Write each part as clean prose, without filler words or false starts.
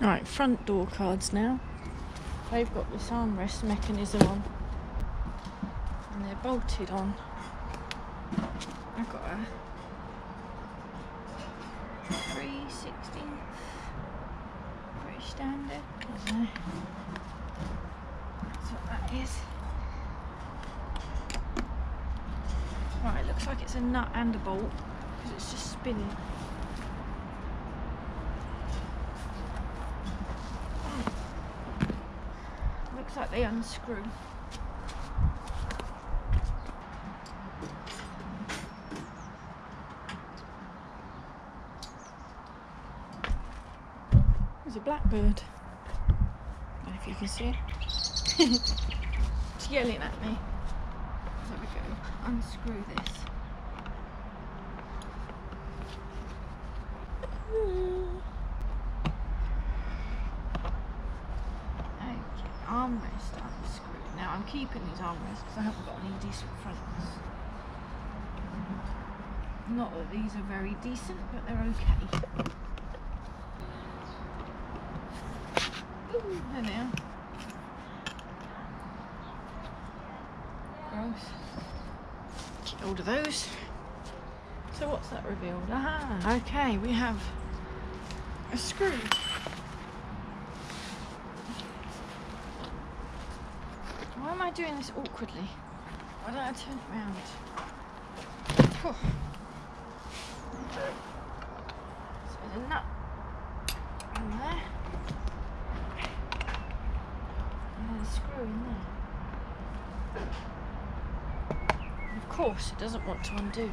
Right, front door cards now. They've got this armrest mechanism on and they're bolted on. I've got a 3/16 British Standard. I don't know. That's what that is. Right, it looks like it's a nut and a bolt because it's just spinning. Looks like they unscrew. There's a blackbird. I don't know if you can see it. It's yelling at me. There we go. Unscrew this. Okay, armrest unscrewed. Now I'm keeping these armrests because I haven't got any decent fronts. Not that these are very decent, but they're okay. Ooh, there they are. Gross. Get hold of those. So what's that revealed? Aha, okay, we have a screw. Why am I doing this awkwardly? Why don't I turn it round? Oh. So there's a nut in there. And then a screw in there. And of course it doesn't want to undo.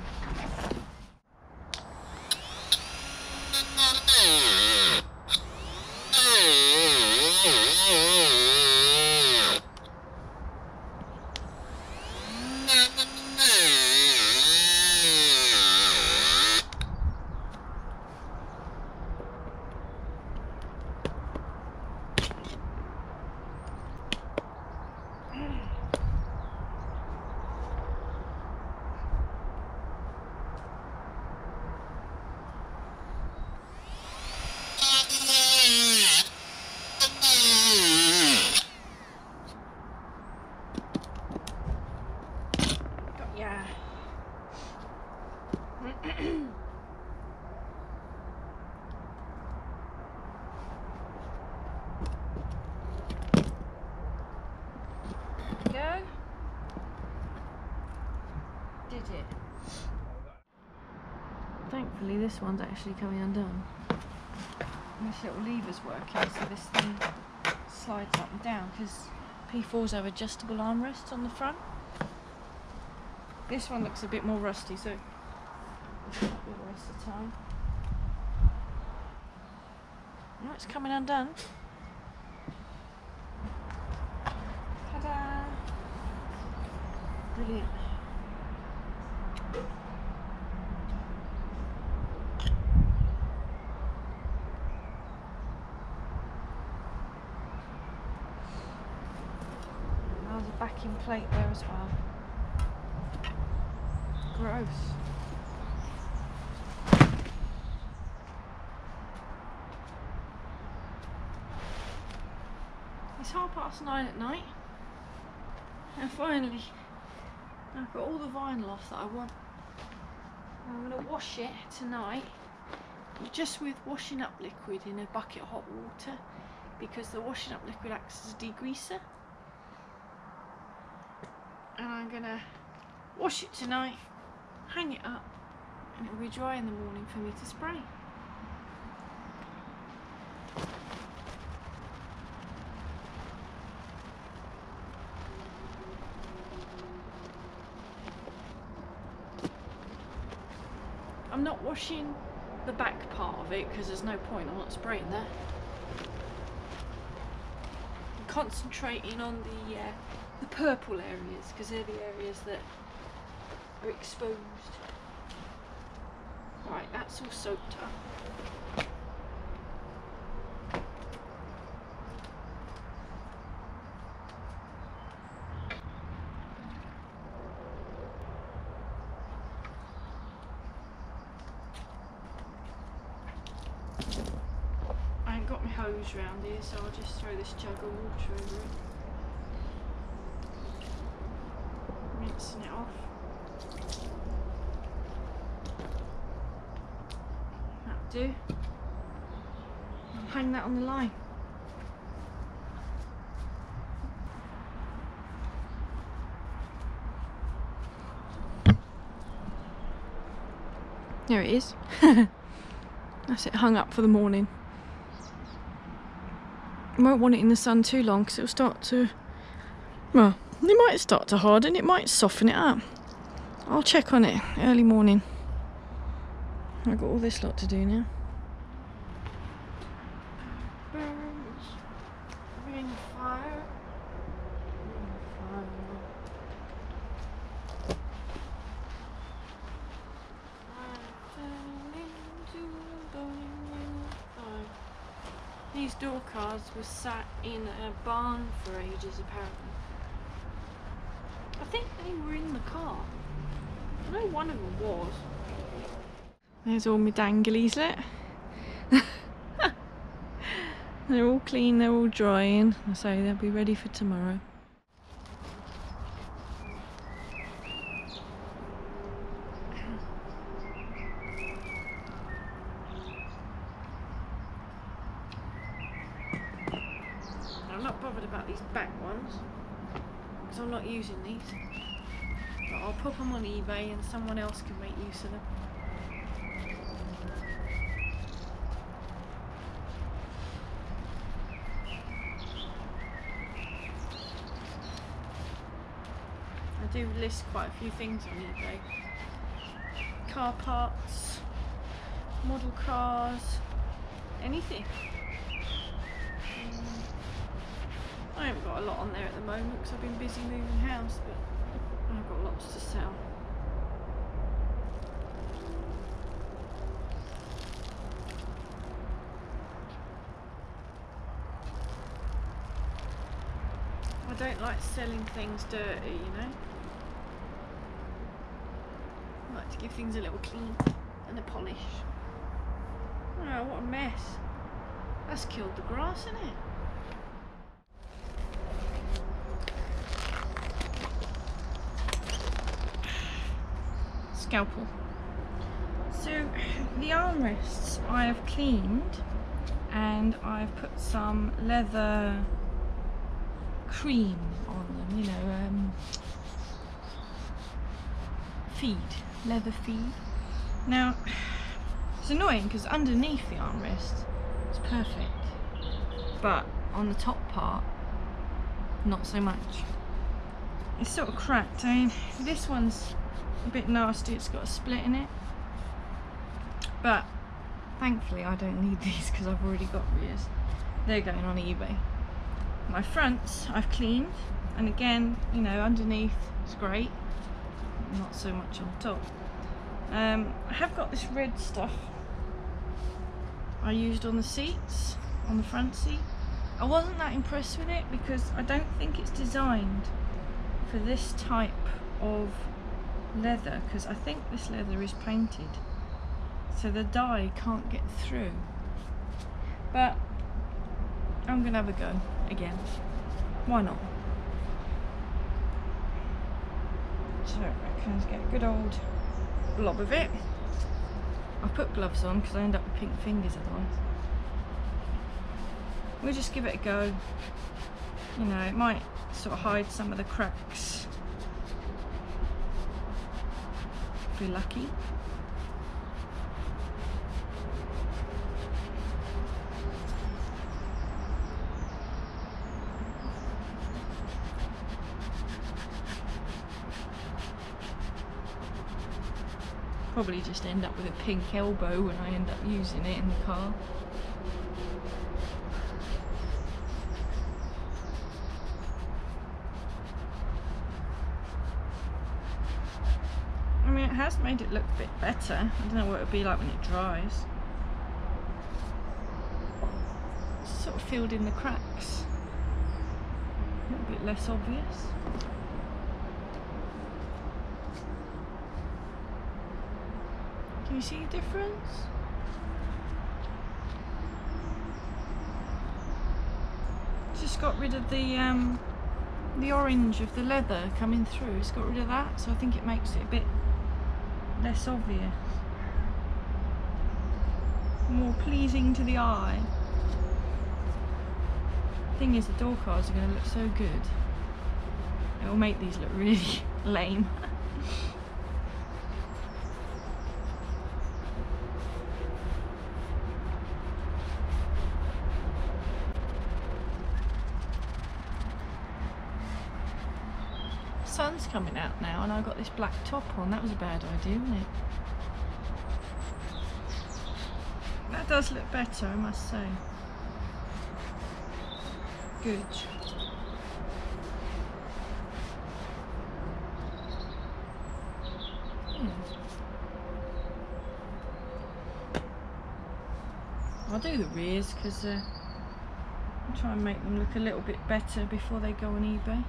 Yeah. Go. Did it. Thankfully this one's actually coming undone. And this little lever's working, so this thing slides up and down because P4s have adjustable armrests on the front. This one looks a bit more rusty, so it's not be a waste of time. Oh, it's coming undone. Ta-da! Brilliant. There's a backing plate there as well. Gross. It's 9:30 at night, and finally I've got all the vinyl off that I want. I'm going to wash it tonight, just with washing up liquid in a bucket of hot water, because the washing up liquid acts as a degreaser. And I'm going to wash it tonight, hang it up, and it will be dry in the morning for me to spray. I'm not washing the back part of it because there's no point, I'm not spraying that. I'm concentrating on the purple areas because they're the areas that are exposed. Right, that's all soaked up. I ain't got my hose round here, so I'll just throw this jug of water over it. Rinsing it off. That'll do. I'll hang that on the line. There it is. That's it, hung up for the morning. I won't want it in the sun too long because it'll start to, well, it might start to harden, it might soften it up. I'll check on it early morning. I've got all this lot to do now. Burns, ring fire, These door cards were sat in a barn for ages apparently. I think they were in the car. I know one of them was. There's all my danglies, look. They're all clean, they're all drying, so they'll be ready for tomorrow. I'm not bothered about these back ones because I'm not using these, but I'll put them on eBay and someone else can make use of them. I do list quite a few things on eBay. Car parts, model cars, anything. I haven't got a lot on there at the moment because I've been busy moving house, but I've got lots to sell. I don't like selling things dirty, you know. I like to give things a little clean and a polish. Oh, what a mess. That's killed the grass, isn't it? Scalpel. So the armrests I have cleaned and I've put some leather cream on them, you know, feed, leather feed. Now it's annoying because underneath the armrest it's perfect, but on the top part not so much. It's sort of cracked. I mean, this one's a bit nasty, it's got a split in it, but thankfully I don't need these because I've already got rears. They're going on eBay. My fronts I've cleaned, and again, you know, underneath it's great, not so much on top. I have got this red stuff I used on the seats, on the front seat. I wasn't that impressed with it because I don't think it's designed for this type of leather, because I think this leather is painted so the dye can't get through, but I'm gonna have a go again, why not? So I can get a good old blob of it. I've put gloves on because I end up with pink fingers otherwise. We'll just give it a go, you know, it might sort of hide some of the cracks if we're lucky. Probably just end up with a pink elbow when I end up using it in the car. I mean, it has made it look a bit better. I don't know what it would be like when it dries. It's sort of filled in the cracks. A little bit less obvious. Can you see a difference? just got rid of the orange of the leather coming through. It's got rid of that, so I think it makes it a bit less obvious, more pleasing to the eye. Thing is, the door cards are going to look so good. It will make these look really lame. Sun's coming out now and I got this black top on. That was a bad idea, wasn't it? That does look better, I must say. Good. I'll do the rears because I'll try and make them look a little bit better before they go on eBay.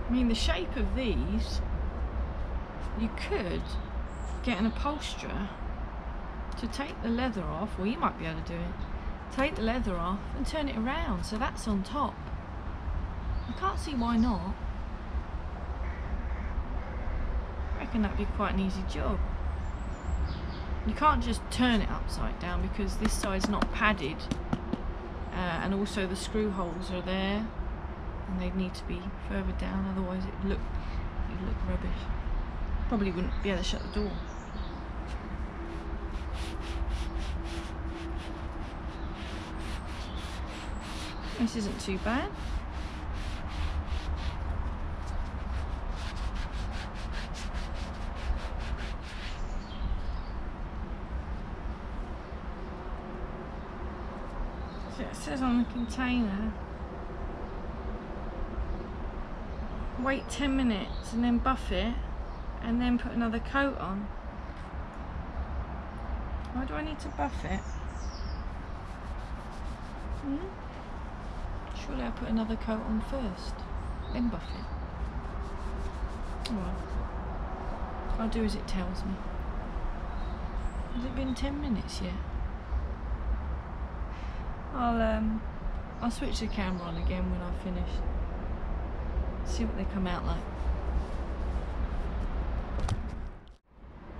I mean, the shape of these, you could get an upholsterer to take the leather off, well, you might be able to do it, take the leather off and turn it around so that's on top. I can't see why not. I reckon that'd be quite an easy job. You can't just turn it upside down because this side's not padded, and also the screw holes are there and they'd need to be further down, otherwise it'd look rubbish. Probably wouldn't be able to shut the door. This isn't too bad. So it says on the container, wait 10 minutes and then buff it and then put another coat on. Why do I need to buff it? Surely I put another coat on first, then buff it. Alright. I'll do as it tells me. Has it been 10 minutes yet? I'll switch the camera on again when I've finished. See what they come out like.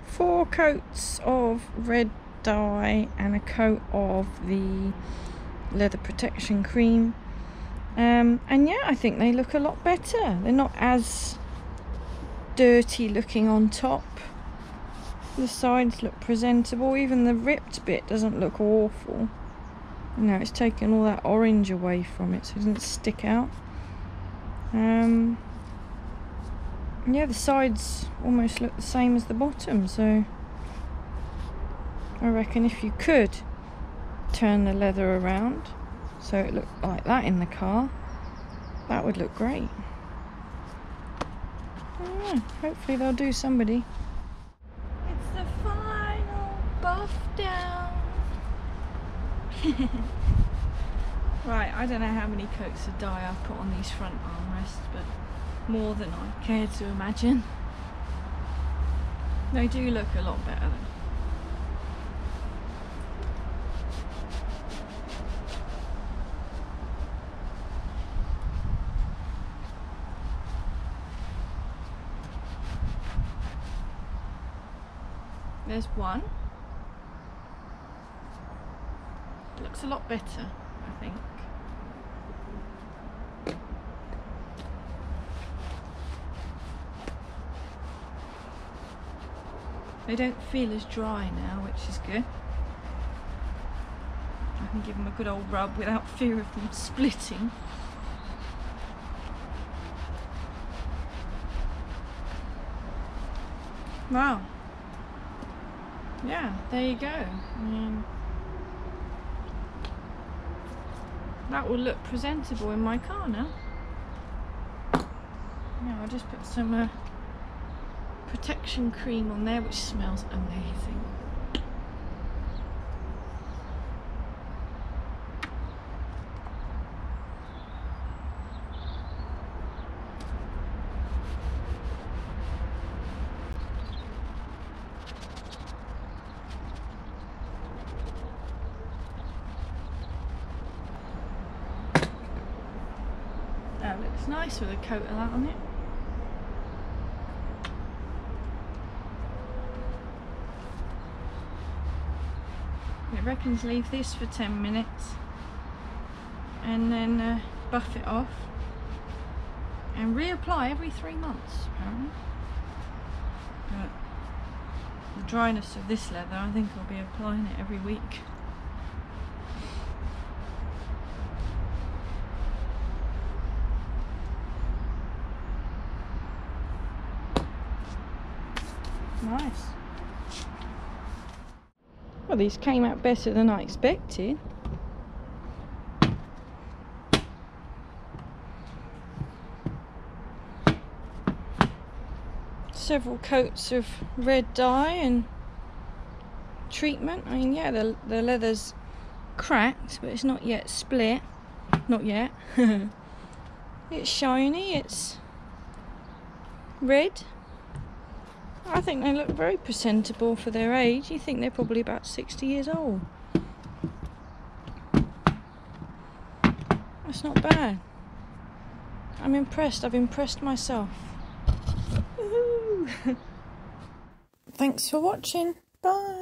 4 coats of red dye and a coat of the leather protection cream. And yeah, I think they look a lot better. They're not as dirty looking on top. The sides look presentable. Even the ripped bit doesn't look awful. You know, it's taken all that orange away from it so it doesn't stick out. Yeah, the sides almost look the same as the bottom, so I reckon if you could turn the leather around so it looked like that in the car, that would look great. Yeah, hopefully they'll do somebody. It's the final buff down. Right, I don't know how many coats of dye I've put on these front armrests, but more than I care to imagine. They do look a lot better though. There's one. It looks a lot better, I think. They don't feel as dry now, which is good. I can give them a good old rub without fear of them splitting. Wow. Yeah, there you go. That will look presentable in my car now. Yeah, I'll just put some protection cream on there, which smells amazing. nice with a coat of that on it. It reckons leave this for 10 minutes and then buff it off and reapply every 3 months apparently. But the dryness of this leather, I think I'll be applying it every week. Nice. Well, these came out better than I expected. Several coats of red dye and treatment. I mean, yeah, the leather's cracked, but it's not yet split. Not yet. It's shiny, it's red. I think they look very presentable for their age. You think they're probably about 60 years old. That's not bad. I'm impressed. I've impressed myself. Woohoo! Thanks for watching. Bye.